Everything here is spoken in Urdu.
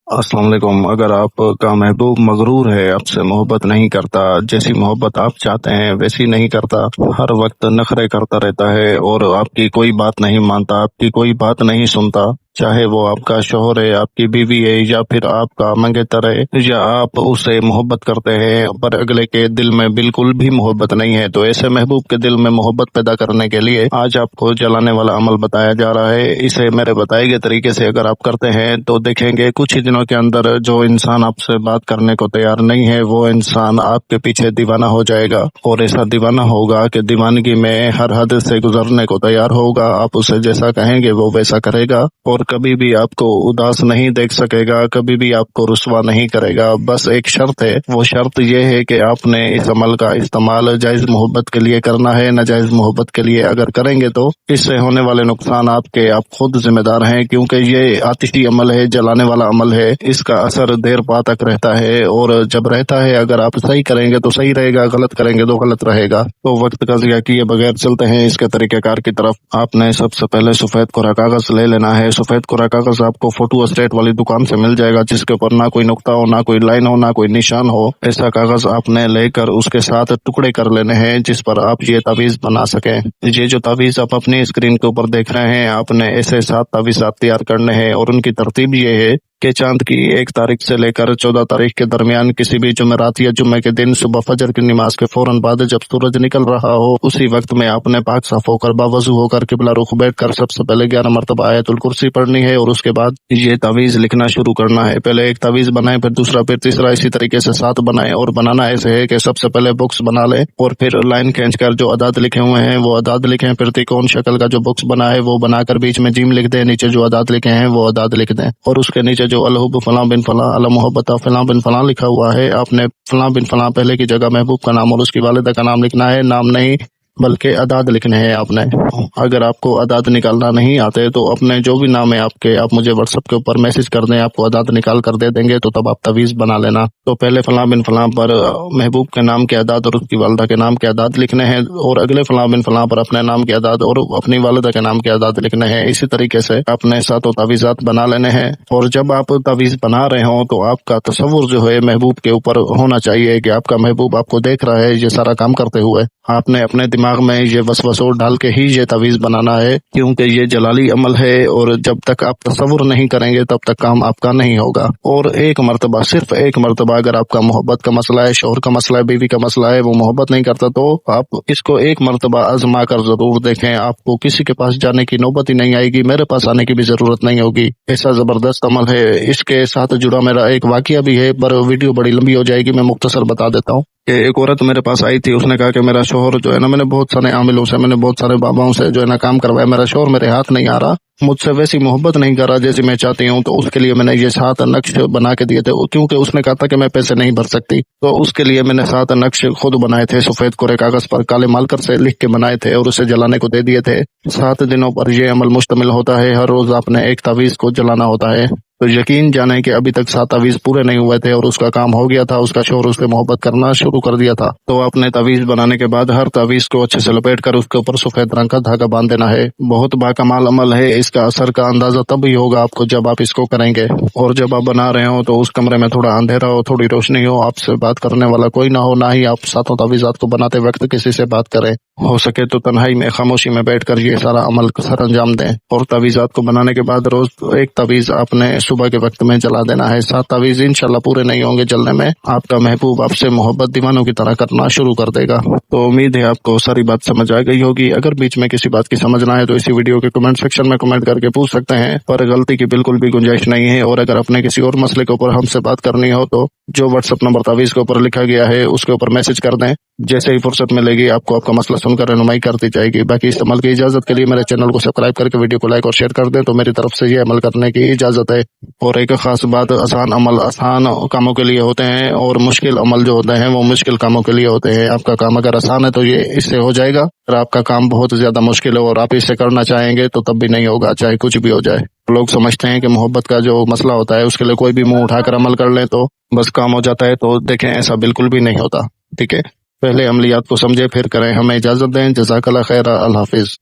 السلام علیکم۔ اگر آپ کا محبوب مغرور ہے، آپ سے محبت نہیں کرتا، جیسی محبت آپ چاہتے ہیں ویسی نہیں کرتا، ہر وقت نخرے کرتا رہتا ہے اور آپ کی کوئی بات نہیں مانتا، آپ کی کوئی بات نہیں سنتا، چاہے وہ آپ کا شوہر ہے، آپ کی بیوی ہے، یا پھر آپ کا منگیتر ہے، یا آپ اسے محبت کرتے ہیں پر اگلے کے دل میں بالکل بھی محبت نہیں ہے، تو ایسے محبوب کے دل میں محبت پیدا کرنے کے لیے آج آپ کو جلانے والا عمل بتایا جا رہا ہے۔ اسے میرے بتائے گئے طریقے سے اگر آپ کرتے ہیں تو دیکھیں گے کچھ ہی دنوں کے اندر جو انسان آپ سے بات کرنے کو تیار نہیں ہے وہ انسان آپ کے پیچھے دیوانہ ہو جائے گا، اور ایسا دیوانہ ہوگا کہ دیوانگی میں ہر حد سے گزرنے کو تیار ہوگا۔ آپ اسے جیسا کہیں گے وہ ویسا کرے گا، اور کبھی بھی آپ کو اداس نہیں دیکھ سکے گا، کبھی بھی آپ کو رسوا نہیں کرے گا۔ بس ایک شرط ہے، وہ شرط یہ ہے کہ آپ نے اس عمل کا استعمال جائز محبت کے لیے کرنا ہے، ناجائز محبت کے لیے اگر کریں گے تو اس سے ہونے والے نقصانات کے آپ خود ذمہ دار ہیں، کیونکہ یہ آتشی عمل ہے، جلانے والا عمل ہے، اس کا اثر دیر پا تک رہتا ہے، اور جب رہتا ہے اگر آپ صحیح کریں گے تو صحیح رہے گا، غلط کریں گے تو غلط رہے گا۔ تو وقت کا ضیاع کیے بغیر چلتے ہیں اس کے طریقہ کار کی طرف۔ آپ نے سب سے پہلے سفید کورا کاغذ لے لینا ہے۔ سفید کورا کاغذ آپ کو فوٹو اسٹیٹ والی دکان سے مل جائے گا، جس کے اوپر نہ کوئی نقطہ ہو، نہ کوئی لائن ہو، نہ کوئی نشان ہو۔ ایسا کاغذ آپ نے لے کر اس کے ساتھ ٹکڑے کر لینے ہیں جس پر آپ یہ تعویذ بنا سکیں۔ یہ جو تعویذ آپ اپنی اسکرین کے اوپر دیکھ رہے ہیں، آپ نے ایسے 7 تعویذات تیار کرنے ہیں، اور ان کی ترتیب یہ ہے کہ چاند کی 1 تاریخ سے لے کر 14 تاریخ کے درمیان کسی بھی جمعرات یا جمعے کے دن صبح فجر کی نماز کے فوراً بعد جب سورج نکل رہا ہو، اسی وقت میں آپ نے پاک صاف ہو کر باوضو ہو کر قبلہ رخ بیٹھ کر سب سے پہلے 11 مرتبہ آیت الکرسی پڑھنی ہے، اور اس کے بعد یہ تعویذ لکھنا شروع کرنا ہے۔ پہلے ایک تعویذ بنائیں، پھر دوسرا، پھر تیسرا، اسی طریقے سے 7 بنائیں، اور بنانا ایسے ہے کہ سب سے پہلے باکس بنا لیں، اور پھر لائن کھینچ کر جو اعداد لکھے ہوئے ہیں وہ اعداد لکھیں، پھر ترکون شکل کا جو باکس بنا ہے وہ بنا کر بیچ میں جیم لکھ دیں، نیچے جو اعداد لکھے ہیں وہ اعداد لکھ دیں، اور اس کے نیچے جو الحب فلاں بن فلاں المحبت فلاں بن فلاں لکھا ہوا ہے، آپ نے فلاں بن فلاں پہلے کی جگہ محبوب کا نام اور اس کی والدہ کا نام لکھنا ہے، نام نہیں بلکہ اعداد لکھنے ہیں آپ نے۔ اگر آپ کو اعداد نکالنا نہیں آتے تو اپنے جو بھی نام ہے آپ کے، آپ مجھے واٹس ایپ کے اوپر میسج کر دیں، آپ کو اعداد نکال کر دے دیں گے، تو تب آپ تعویذ بنا لینا۔ تو پہلے فلاں بن فلاں پر محبوب کے نام کے اعداد اور اس کی والدہ کے نام کے اعداد لکھنے ہیں، اور اگلے فلاں بن فلاں پر اپنے نام کے اعداد اور اپنی والدہ کے نام کے اعداد لکھنے ہیں۔ اسی طریقے سے اپنے 7 تعویذات بنا لینے ہیں، اور جب آپ تعویذ بنا رہے ہوں تو آپ کا تصور جو ہے محبوب کے اوپر ہونا چاہیے کہ آپ کا محبوب آپ کو دیکھ رہا ہے یہ سارا کام کرتے ہوئے۔ آپ نے اپنے دماغ میں یہ وسوسوں ڈال کے ہی یہ تعویذ بنانا ہے، کیونکہ یہ جلالی عمل ہے، اور جب تک آپ تصور نہیں کریں گے تب تک کام آپ کا نہیں ہوگا۔ اور ایک مرتبہ، صرف ایک مرتبہ اگر آپ کا محبت کا مسئلہ ہے، شوہر کا مسئلہ ہے، بیوی کا مسئلہ ہے، وہ محبت نہیں کرتا، تو آپ اس کو ایک مرتبہ آزما کر ضرور دیکھیں۔ آپ کو کسی کے پاس جانے کی نوبت ہی نہیں آئے گی، میرے پاس آنے کی بھی ضرورت نہیں ہوگی۔ ایسا زبردست عمل ہے۔ اس کے ساتھ جڑا میرا ایک واقعہ بھی ہے، پر ویڈیو بڑی لمبی ہو جائے گی، میں مختصر بتا دیتا ہوں کہ ایک عورت میرے پاس آئی تھی، اس نے کہا کہ میرا شوہر جو ہے نا، میں نے بہت سارے عاملوں سے، میں نے بہت سارے باباؤں سے جو ہے نا کام کروایا، میرا شوہر میرے ہاتھ نہیں آ رہا، مجھ سے ویسی محبت نہیں کر رہا جیسی میں چاہتی ہوں، تو اس کے لیے میں نے یہ 7 نقش بنا کے دیے تھے، کیونکہ اس نے کہا تھا کہ میں پیسے نہیں بھر سکتی، تو اس کے لیے میں نے 7 نقش خود بنائے تھے، سفید کورے کاغذ پر کالے مارکر سے لکھ کے بنائے تھے، اور اسے جلانے کو دے دیے تھے۔ 7 دنوں پر یہ عمل مشتمل ہوتا ہے، ہر روز آپ نے ایک تعویذ کو جلانا ہوتا ہے۔ تو یقین جانیں کہ ابھی تک 7 تعویذ پورے نہیں ہوئے تھے، اور اس کا کام ہو گیا تھا، اس کا شوہر اس سے محبت کرنا شروع کر دیا تھا۔ تو آپ نے تعویذ بنانے کے بعد ہر تعویذ کو اچھے سے لپیٹ کر اس کے اوپر سفید رنگ کا دھاگا باندھ دینا ہے۔ بہت باکمال عمل ہے، اس کا اثر کا اندازہ تب ہی ہوگا آپ کو جب آپ اس کو کریں گے، اور جب آپ بنا رہے ہو تو اس کمرے میں تھوڑا اندھیرا ہو، تھوڑی روشنی ہو، آپ سے بات کرنے والا کوئی نہ ہو، نہ ہی آپ 7 تعویذات کو بناتے وقت کسی سے بات کریں، ہو سکے تو تنہائی میں خاموشی میں بیٹھ کر یہ سارا عمل سر انجام دیں۔ اور تعویذات کو بنانے کے بعد روز ایک تعویذ آپ نے صبح کے وقت میں جلا دینا ہے۔ 7 تعویذ انشاءاللہ پورے نہیں ہوں گے جلنے میں، آپ کا محبوب آپ سے محبت دیوانوں کی طرح کرنا شروع کر دے گا۔ تو امید ہے آپ کو ساری بات سمجھ آ گئی ہوگی۔ اگر بیچ میں کسی بات کی سمجھ نہ آئے تو اسی ویڈیو کے کمنٹ سیکشن میں کمنٹ کر کے پوچھ سکتے ہیں، پر غلطی کی بالکل بھی گنجائش نہیں ہے۔ اور اگر اپنے کسی اور مسئلے کے اوپر ہم سے بات کرنی ہو تو جو واٹس ایپ نمبر تعویذ کے اوپر لکھا گیا ہے اس کے اوپر میسج کر دیں، جیسے ہی فرصت ملے گی آپ کو آپ کا مسئلہ سن کر رہنمائی کر دی جائے گی۔ باقی اس عمل کی اجازت کے لیے میرے چینل کو سبسکرائب کر کے ویڈیو کو لائک اور شیئر کر دیں تو میری طرف سے یہ عمل کرنے کی اجازت ہے۔ اور ایک خاص بات، آسان عمل آسان کاموں کے لیے ہوتے ہیں، اور مشکل عمل جو ہوتے ہیں وہ مشکل کاموں کے لیے ہوتے ہیں۔ آپ کا کام اگر آسان ہے تو یہ اس سے ہو جائے گا، اور آپ کا کام بہت زیادہ مشکل ہے اور آپ اسے کرنا چاہیں گے تو تب بھی نہیں ہوگا، چاہے کچھ بھی ہو جائے۔ لوگ سمجھتے ہیں کہ محبت کا جو مسئلہ ہوتا ہے اس کے لیے کوئی بھی منہ اٹھا کر عمل کر لیں تو بس کام ہو جاتا ہے، تو دیکھیں ایسا بالکل بھی نہیں ہوتا، ٹھیک ہے؟ پہلے عملیات کو سمجھے پھر کریں۔ ہمیں اجازت دیں، جزاک اللہ خیر، اللہ حافظ۔